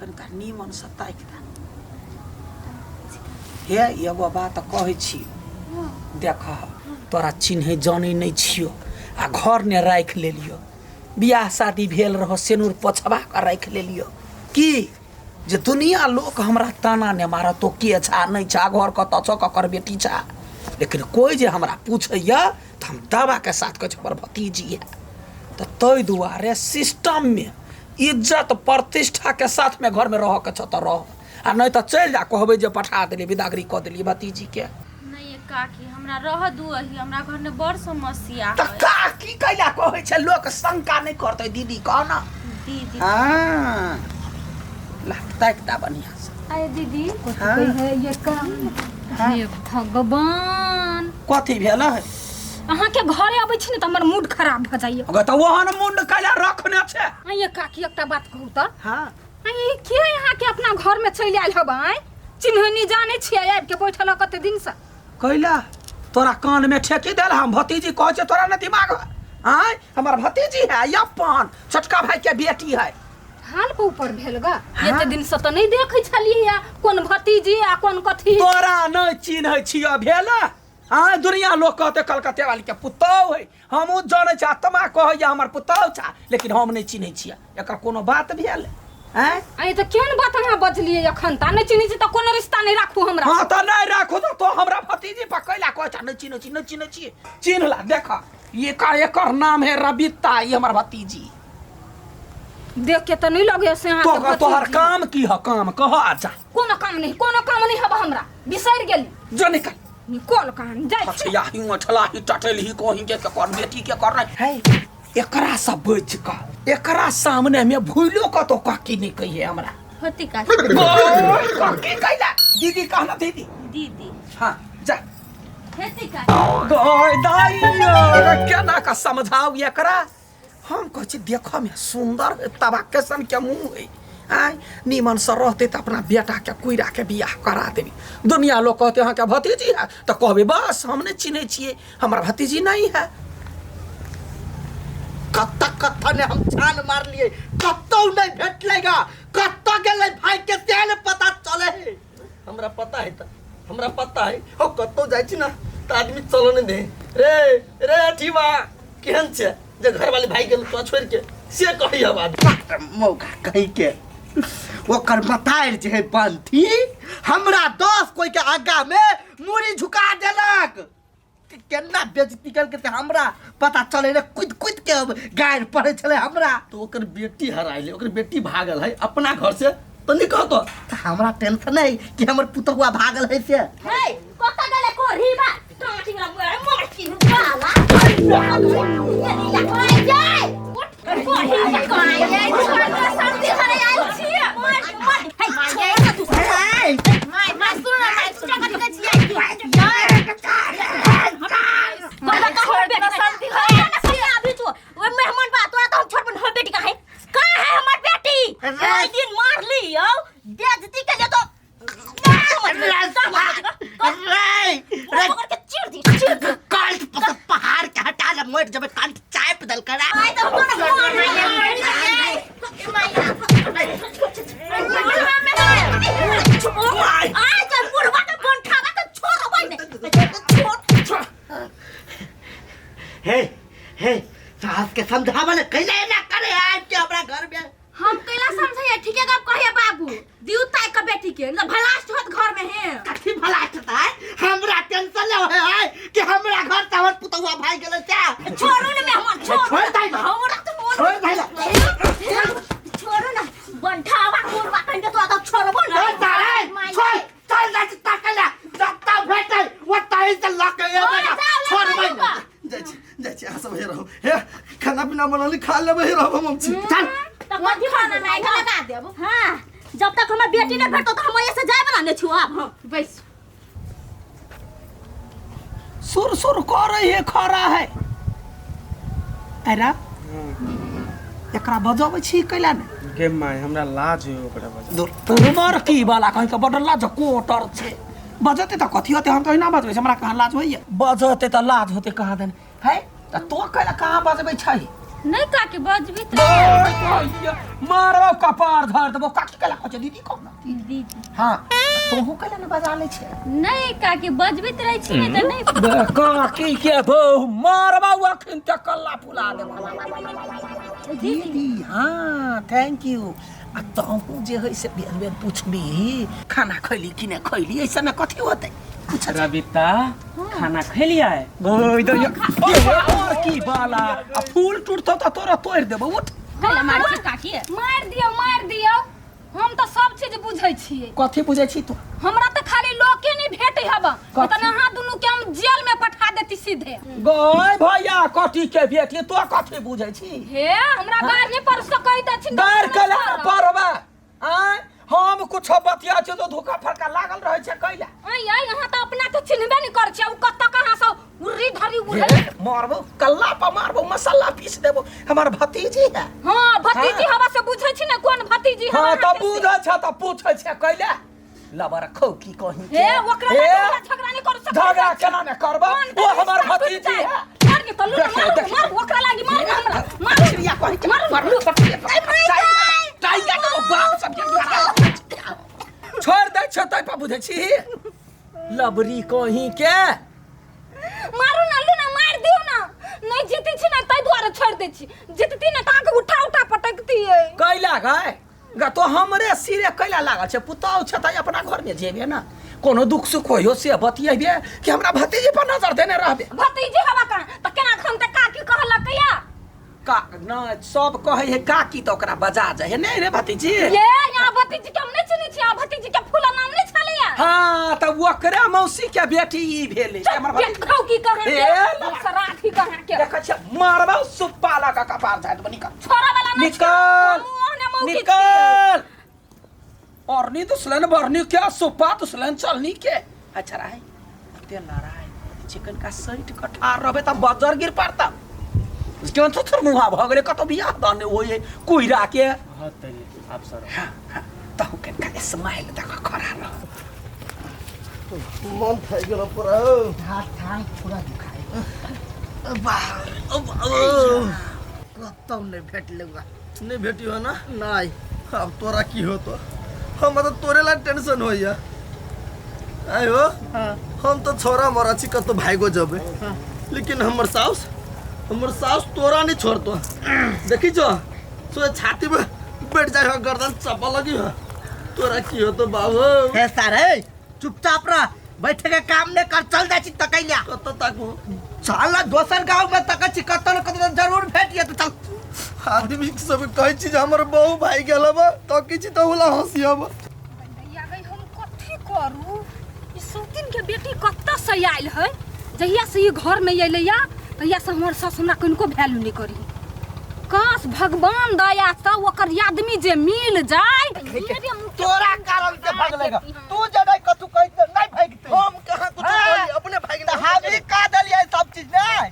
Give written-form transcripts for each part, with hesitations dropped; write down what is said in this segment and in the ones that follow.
कनिका नीमन से ताकि दे। हे एगो बात कहै छी, देख तोरा चिन्हे जानै नहीं छियो आ घर ने राख लेलियो, बियाह शादी भेल रहो सेनुर पोछबा के राख लेलियो कि जे दुनिया लोग हमरा ताना ने मारत तो के छा नहीं छा घर कत छ ककर बेटी छा, लेकिन कोई जे हमरा पूछैया तो हम दावा के साथ कह हमर भतीजी है। तो तै दुआरे सिस्टम में इज्जत प्रतिष्ठा के साथ में घर में रह के छ त रह, आ नहीं तो चल जा कहबे जे पठा देली विदागरी क देली भतीजी के। नहीं काकी हमरा रह दुअही, हमरा घर में बड़ समस्या तो है। काकी कैला कहै छै लोग शंका नहीं करते दीदी कह ना। दीदी हां लगता है बढ़िया से। अरे दीदी हाँ? है ये काम हे भगवान कथी भेल है? अहाँ के घरे आबै छी न त हमर मूड खराब भ जाइए। अगर तो वहां मुंड कैला रखने छे। ये काकी एकटा बात कहू त, हां ये के यहाँ के अपना घर में चल आयल हबै, चिन्हनी जाने छियै आब के बैठल कते दिन से। कैला तोरा कान में ठेकी देल हम भतीजी कह छे तोरा न दिमाग आय हमर भतीजी है अपन छोटका भाई के बेटी है। हाल पे ऊपर भेल गा एते दिन से त नहीं देखै छलियै कोन भतीजी आ कोन कथी। तोरा नहीं चिन्है छियो भेल हां दुनिया लोग कहते कलकत्ते वाली के पुतौ है, हमहु जानै छ तमा कहैया हमर पुतौ छ, लेकिन हम नहीं चिन्है छियै एकर कोनो बात भेल हैं। अरे तो केन बात अहाँ बजलियै अखन ता नहीं चिन्है छी त कोनो रिश्ता नहीं राखू हमरा। हां त नहीं राखू तो हमरा भतीजी पर कैला कहै छ नहीं चिन्है छी चिन्ह ला देख ये का एकर नाम है रबिता, ये हमर भतीजी। देख के त नहीं लगे से अहाँ तो तोहर काम की ह काम कह आजा। कोनो काम नहीं हब हमरा बिसर गेली जो निकल निकल कहां जाय छी। पछिया ही उठला ही टटल ही कहीं के कर बेटी के कर रही है एकरा सब बच का एकरा सामने में भूलो का तो काकी नहीं कही है हमरा होती का काकी कहला दीदी कहना दीदी दीदी हां जा होती का गय दाइया केना का समझाओ एकरा। हम कह छी देखो में सुंदर तबा कैसन के मुंह है आय नीमन से रहते तो अपना बेटा के कुइरा के बियाह करा देबी। दुनिया लोग कहते हैं क्या भतीजी है तो कहबे बस हमने चिन्हे छिए हमारा भतीजी नहीं है। कत्ता ने हम छान मार लिए कत्तो नहीं भेटलेगा कत्ता गेले भाई के तेल पता चले है हमरा पता है त हमरा पता है हो कत्तो जाय छी ना त आदमी चलो ने दे रे रे ठीवा केहन छे जे घर वाले भाई गेल तो छोड़ के से कही आवाज मौका कही के ओकर बताइर जे है बंथी हमरा 10 कोई के आगा में मुड़ी झुका देलक केना बेइज्जती करके ते हमरा पता चले रे कुद कुद के गायर पड़े छले हमरा तो ओकर बेटी हराइले ओकर बेटी भागल है अपना घर से तो नहीं कहतो तो हमरा टेंशन है कि हमर पुतहुआ भागल है से हे कता गले कोरीबा टाटी वाला मोर मारती बाला ये लखवाई जाय कोरी कोई जाय तो शांति करे आइल छी हे तू माय सुन का छियै कोला का हो बेटा शांति है अभी तो वो मेहमान बा तोरा तो हम छोड़बन हो बेटी का है हमर बेटी एक दिन मार लियो बेइज्जती के लिए तो पहाड़ के हटा ले मोट जब कांट चाय पे दल करा हे हे सास के समझावा ने कैले ना करे आज के हमरा घर में हम कैला समझैया ठीक है आप कहिए बाबू दिउ ताई का बेटी के ना भलास्ट होत घर में है कथी भलास्ट होता है हमरा टेंशन ले है कि हमरा घर तवर पुतवा भाई गेले क्या छोड़ो ना मेहमान छोड़ दे हमरा तो मोन छोड़ दे छोड़ो ना बंठावा कोरवा कंडे तो छोड़बो ना छोड़ चल जा ताकला दत्ता भेटै वो ताई से लक छोड़ भाई जाय आ सब हे रहो हे खाना पीना बनली खा लेबे हे रहो हम चल तो कथी खाना नहीं लगा देब हां जब तक हमर बेटी नहीं भेटतो तो हम ऐसे जाय बनाने छु अब हम बैस सुर सुर कर रही है खरा है अरे एकरा बजाबै छी कैला ने गे माय हमरा लाज हो ओकरा बजा दूर तोर की वाला कहीं का बड़ लाज कोटर छे बजते त कथी होते हम तो ना बजबै हमरा कहां लाज होइए बजते त लाज होते कहां देन है त तो कैला कहां बजबै छै नहीं काकी बजबी मारो कपार धर देबो काकी कला कह दीदी कह ना दीदी हां तोहू कला न बजा ले छे नहीं काकी बजबीत रहे छी नहीं तो नहीं काकी के बहु मारबा अखन तक कल्ला फुला देबो दीदी हां थैंक यू आ तोहू जे है से बेन पूछबी खाना खैली कि नहीं खैली ऐसा में कथि होतै रविता खाना खेलिया है ओइ दो और की बाला आ फूल टूटतो त तोरा तोड़ देबो उठ कला मार छी काकी मार दियो हम तो सब चीज बुझै छियै कथि बुझै छी तू हमरा तो खाली लोके नहीं भेटै हबा त नहा दुनु के हम जेल में पठा देती सीधे गय भैया कथि के बेटी तो कथि बुझै छी हे हमरा गार नहीं पर सकैत अछि गार कला परबा आय हम कुछ बतिया छ तो धोखा फरका लागल रहे छै कैला आई यहाँ तो अपना तो चिन्हबे नहीं कर छै उ कत्ता कहां से उरी धरी उड़े मारबो कल्ला पर मारबो मसाला पीस देबो हमर भतीजी है हां भतीजी हवा से बुझै छी ना कोन भतीजी हां त बुझै छ त पूछै छै कैला लबर खौ की कहि हे ओकरा झगड़ा नहीं कर सकय झगड़ा केना ने करबो ओ हमर भतीजी है मार के तल्लू मार ओकरा लागी मार हमरा मार चिड़िया कहि मार टाइगर को बाप सब के छोड़ दे छ तै पर बुझै छी लबरी कहि के मारू ना लू ना मार दियो ना नहीं जीती छी ना तै द्वारा छोड़ दे छी जीतती ना त आके उठा पटकती है कैला गए गा तो हमरे सिरे कैला लागल छै पुताउ छ तै अपना घर में जेबे ना कोनो दुख सुख होयो से बतियेबे कि हमरा भतीजी पर नजर देने रहबे भतीजी हवा का त केना खन त काकी कहलक या का ना सब कहे है काकी तो ओकरा बजा जाय नहीं रे भतीजी ये यहाँ भतीजी के हम नहीं चिन्है छी आ भतीजी के फूला नाम नहीं छले या हां त ओकरा मौसी के बेटी ई भेले हमर भतीजी खाऊ की कहे सराठी कहे के देख छ मारबा सुपाला का कपार जात बनी का छोरा वाला निकल और नी दुसलन बरनी क्या सुपा दुसलन चलनी के अच्छा रहा तेल ना रहा चिकन का सईट कठार रहबे त बजर गिर पड़ता क्यों तो थर मुहा भगले कतो बियाह दाने होए कोइरा के हां तरी आप सर ताहु के का स्माइल तक खरा रह मन थाइ गेल पुरा हाथ थांग पूरा दुखाए कतौ नहीं भेटलेगा नहीं भेटियो ना नहीं अब तोरा की हो तो हम तो तोरे ला टेंशन होइया आयो हम तो छोरा मरा छी कतो भाईगो जबे लेकिन हमर सास तोरा नहीं छोड़तो देखी जो सो छाती में बैठ जाए गर्दन चपा लगी है तोरा की हो तो बाबू हे सारे चुपचाप रह बैठे के काम ने कर चल जाची तकैलिया कत ताकू चल दोसर गांव में तक छी कत न कत जरूर भेटिए तो चल आदमी सब कहि छी हमर बहु भाई गेल बा तो किछि तो होला हंसिया बा भैया गई हम कथि करू ई सुतिन के बेटी कत्ता से आइल है जहिया से ई घर में अइले या तहिया से हमर सास हमरा कनको वैल्यू नहीं करी काश भगवान दया से ओकर आदमी जे मिल जाए तोरा कारण के भागलेगा तू जड़ै कतु कहि नहीं भागते हम कहां कुछ करी अपने भाई त हामी का दलिए सब चीज नहीं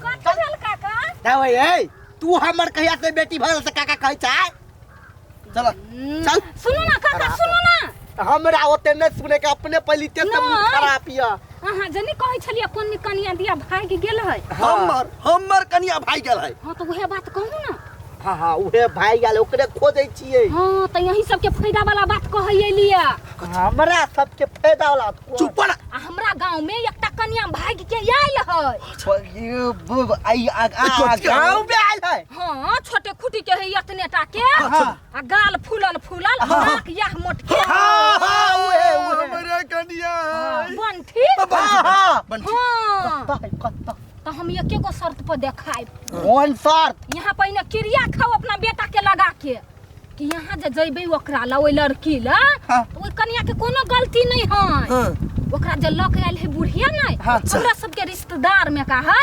कथल काका दावे ए तू हमर कहिया से बेटी भल से काका कहै छै चल चल सुनो ना काका सुनो ना हमरा ओते न सुने के अपने पलिते से मुंह खराब हिया हां जनी कहै छलिए कोन कनिया दिया भाग गेल है हमर कनिया भाई गेल है हां तो वहे बात कहू ना हां उहे भाई गेल ओकरे खोजै छियै हां त यही सब के फायदा वाला बात कहै लिया हमरा सबके फायदा वाला चुप ना हमरा गांव में एकटा कनिया भाग के आइल है आई गांव में आइल है हां छोटे खुटी के है इतनेटा के आ गाल फूलल आंख याह मोटके हां उहे हमरे कनिया बंठी बंठी कत्ता तो हम एके गो शर्त पर देखाई कौन शर्त यहाँ पहिने क्रिया खाओ अपना बेटा के लगा के कि यहाँ जे जइबे ओकरा ला ओइ लड़की ला तो ओइ कन्या के कोनो गलती नहीं है ओकरा जे लक आइल है बुढ़िया नहीं हमरा सब के रिश्तेदार में का है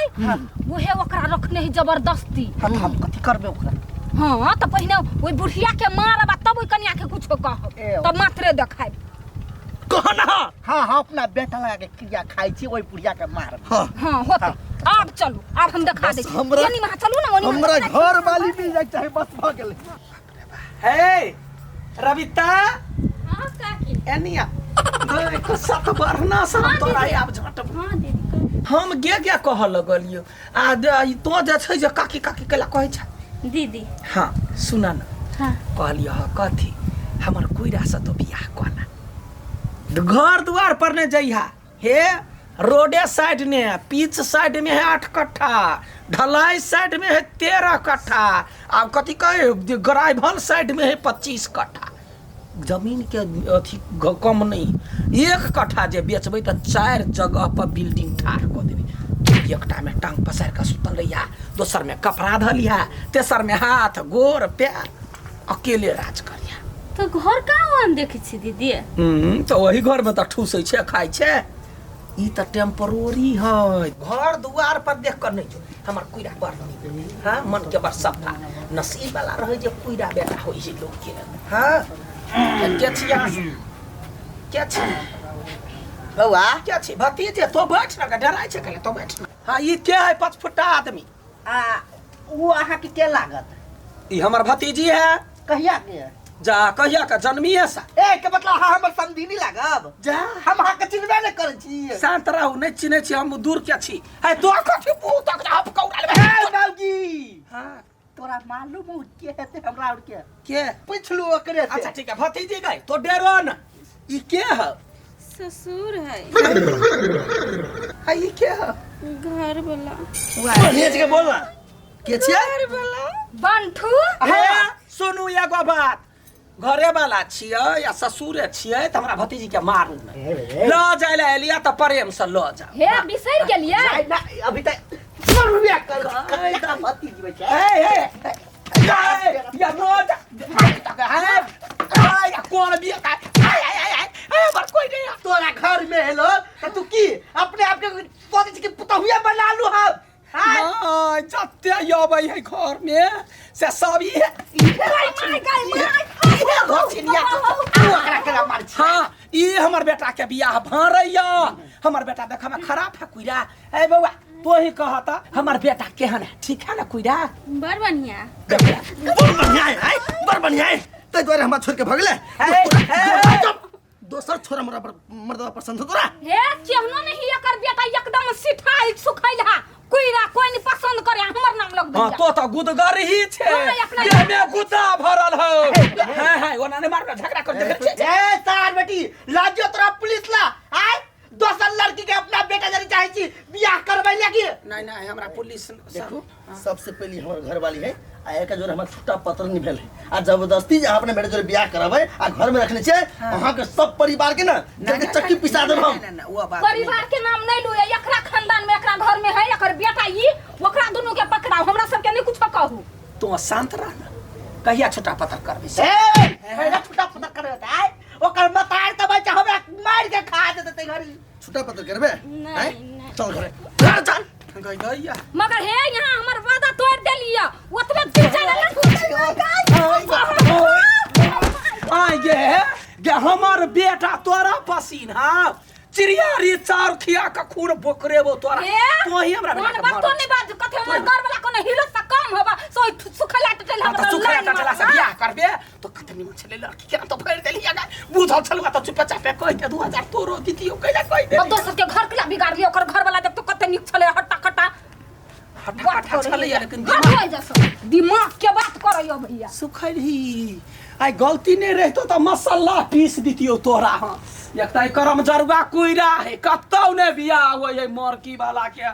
ओहे ओकरा रखने है जबरदस्ती हम कथि करबे ओकरा हां तो पहिने ओइ बुढ़िया के मारबा तब ओइ कन्या के कुछो कह तब मात्रे देखाई कहना हां अपना बेटा लगा के क्रिया खाई छी ओइ बुढ़िया के मार हां होते अब चलू अब हम दिखा दे हमरा यानी वहां चलू ना हमरा घर वाली मिल जाए चाहे बस भ गेल हे रविता हां काकी एनिया को साथ बरना सब तोरा आब झट हां दीदी हम गे कहल लगलियो आ तो जे छै जे काकी काकी केला कहै छै दीदी हाँ सुना ना हाँ कहलिए कथी हमर कोइरा से तो बियाह कला घर द्वार पर ने जइहा हे रोडे साइड ने पीछ साइड में है 8 कट्ठा ढलाई साइड में है 13 कट्ठा अब कथी कहे ग्राइवल साइड में है 25 कट्ठा जमीन के अथी कम नहीं 1 कट्ठा जे बेचबै तो 4 जगह पर बिल्डिंग ठाढ़ कर देबै एकटा में टांग पसार के सुतल रहिया दोसर में कपड़ा धलिया तेसर में हाथ गोर पैर अकेले राज करिया तो घर कहाँ हम देखे छी दीदी तो वही घर में तो ठूसै छै खाइ छै ई तो टेम्पररी है घर दुआर पर देख कर नहीं जो हमर कुइरा बड़ नीक हाँ मन के बड़ सफा नसीब वाला रहे जे कुइरा बेटा होइ छै लोग के हाँ क्या छिया क्या छी बउआ क्या छी भतीजे तो बैठ ना डराइ छै कले तो बैठ ना हाँ ई के है 5 फुटा आदमी वो अहाँ के के लागत ई हमर भतीजी है कहिया के जा कहिया का जन्मीए सा ए के मतलब अहाँ हमर समधीनी लागब जा हम अहाँ के चिन्हबे नहीं करै छी शांत रहू नहीं चिन्है छी हम दूर के छी है तो कथी पूत तक आप कौड़ा ले ए बाबूजी हाँ तोरा मालूम हो के हेते हमरा और के पूछलू ओकरे से अच्छा ठीक है भतीजी गई तो डेरो न ई के है ससुर है है ई के है घर वाला भेज के बोलना के छियै बंठू हे सुनू एगो बात घरे वाला छियै या ससुरे छियै त हमरा भतीजी के मारू नहीं ल जाय ले एलिया त प्रेम से ल जा हे बिसर गेलियै नहीं नहीं अभी तक रुपया कर ए दा भतीजी बच्चा ए या नो जा तक है या कौन भी का ए बर कोई नहीं तोरा घर में है लोग त तू की अपने आप के भतीजी के पुतहुया बना लू हम हां जत्ते यबै है घर में से सब ही हाँ ई हमर बेटा के बियाह भरैया हमर बेटा देख में खराब है कुइरा ए बउआ तो ही कहता हमर बेटा केहन है ठीक है ना कुइरा बड़ बढ़िया बड़ बढ़िया है बड़ बढ़िया है ते द्वारे हमरा छोड़ के भगले दोसर छोरा मर्दवा पसंद हो तोरा हे केहनो नहीं एकर बेटा एकदम सिठाई सुखैला कुइरा कोई नहीं पसंद करे हमर नाम लग हां दिया तो गुदगर ही छे जे में गुदा भरल हो है ओना ने मार झगड़ा कर दे छे ए तार बेटी लाजियो तोरा पुलिस ला आय दोसर लड़की के अपना बेटा जरी चाहे छी बियाह करबै लगी नहीं नहीं हमरा पुलिस देखो सबसे पहली हमर घर वाली है आ एक जोर हमर छुट्टा पत्र नहीं भेल है आ जबरदस्ती जे अपने बेटा जोर बियाह कराबै आ घर में रखने छे वहां के सब परिवार के ना जल्दी चक्की पिसा देब हम वो बात परिवार के नाम नहीं लू एकरा खानदान में एकरा घर में है एकर बेटा ई ओकरा दोनों के पकड़ाओ हमरा सब के नहीं कुछ कहू तो शांत रह ना कहिया छोटा पत्थर करबे ए पहला छुट्टा पत्र करे है ओकर मतार तब चाहबे मार के खा देते ते घर छुट्टा पत्र करबे नहीं चल घरे घर चल गई गईया मगर हे यहाँ हमर वादा तोड़ देलिया ओतबे गे हमर बेटा तोरा पसीन हां चिड़िया री चार खिया का खून बोकरेबो तोरा तो ही हमरा बेटा बात तो नहीं बात कथे हमर घर वाला कोनो हिलो से कम होबा सो सुखला टटल हम तो सुखला टटला से बियाह करबे तो कते निमन छले लड़की के तो फेर देलिया गा बुझल छलवा तो चुपे चापे कह दे 2000 तोरो दीदियो कैला कह दे तो सब के घर के बिगाड़ दियो ओकर घर वाला जब तो कते निक छले हट्टा कट्टा हटा छले लेकिन दिमाग के बात करयो भैया सुखली आई गलती नहीं रहतो तो मसाला पीस दितियो तोरा हां एक ताई करम जरुआ कुइरा है कतौ ने बियाह होय है मरकी वाला के